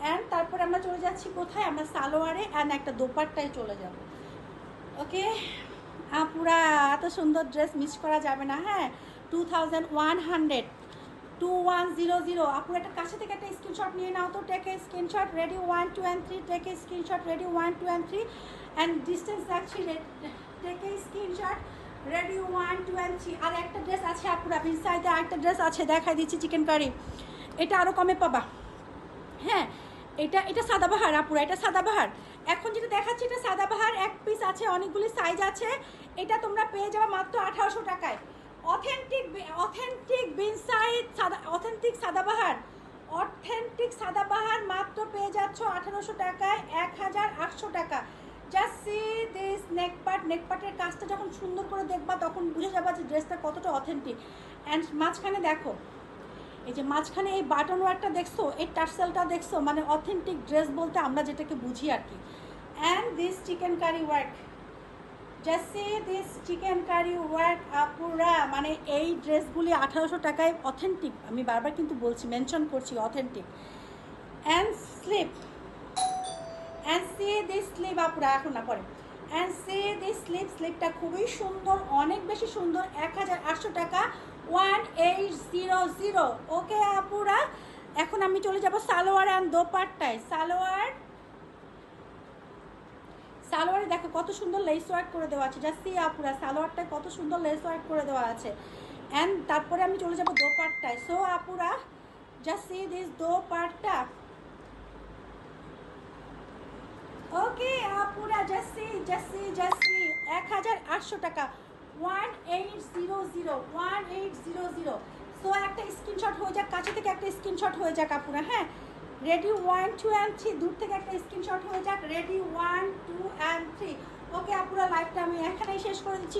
And তারপরে আমরা চলে যাচ্ছি কোথায়, আমরা সালোয়ারে অ্যান্ড একটা দোপাট্টায় চলে যাব। ওকে আপুরা, এত সুন্দর ড্রেস মিস করা যাবে না। হ্যাঁ, 2100, 2100। আপু একটা কাছে থেকে একটা স্ক্রিনশট নিয়ে নাও তো, take a screenshot, ready 1 2 and 3, take a screenshot, ready 1 2 and 3, and distance রাখছি, take a screenshot, ready 1 2 and 3। আর একটা ড্রেস আছে আপুরা, ইনসাইডে আরেকটা ড্রেস আছে, দেখাই দিচ্ছি, চিকেন কারি। এটা আরও কমে পাবা। হ্যাঁ, এটা সাদাবাহার আপুরা, এটা সাদাবাহার। এখন যেটা দেখাচ্ছি এটা সাদাবাহার, এক পিস আছে, অনেকগুলি সাইজ আছে। এটা তোমরা পেয়ে যাবে মাত্র 1800 টাকায়। অথেন্টিক বিনসাইড অথেন্টিক সাদাবাহার মাত্র পেয়ে যাচ্ছ 1800 টাকায়, 1800 টাকা। জাস্ট সি দিস নেকপাটের কাজটা যখন সুন্দর করে দেখবা তখন বুঝে যাবা যে ড্রেসটা কতটা অথেন্টিক। অ্যান্ড মাঝখানে দেখো, এই যে মাঝখানে এই বাটন ওয়ার্কটা দেখছো, এই টার্সেলটা দেখছো, মানে অথেন্টিক ড্রেস বলতে আমরা যেটাকে বুঝি আর কি। And this chicken curry work, just see this chicken curry work আপুরা, মানে এই ড্রেসগুলি 1800 টাকায় অথেন্টিক। আমি বারবার কিন্তু বলছি, মেনশন করছি authentic. And slip, and see this slip আপুরা, এখন না পরে। অ্যান্ড সি দিস স্লিপটা খুবই সুন্দর, অনেক বেশি সুন্দর, 1800 টাকা, 1800। ওকে আপুরা, এখন আমি চলে যাব সালোয়ার অ্যান্ড দোপাট্টায়। সালোয়ারে দেখো কত সুন্দর লেস ওয়ার্ক করে দেওয়া আছে, জাস্ট সি আপুরা, সালোয়ারটায় কত সুন্দর লেস ওয়ার্ক করে দেওয়া আছে। অ্যান্ড তারপরে আমি চলে যাব দোপাট্টায়। সো আপুরা, জাস্ট সি দিস দোপাট্টা। ওকে আপুরা, জাস্ট সি 1800 টাকা, 1800। সো একটা স্ক্রিনশট হয়ে যাক, কাছে থেকে একটা স্ক্রিনশট হয়ে যাক আপুরা। হ্যাঁ, রেডি 1 2 and 3, দূর থেকে একটা স্ক্রিনশট হয়ে যাক, রেডি 1 2 and 3। ওকে আপুরা, লাইভটা আমি এখানেই শেষ করে দিচ্ছি।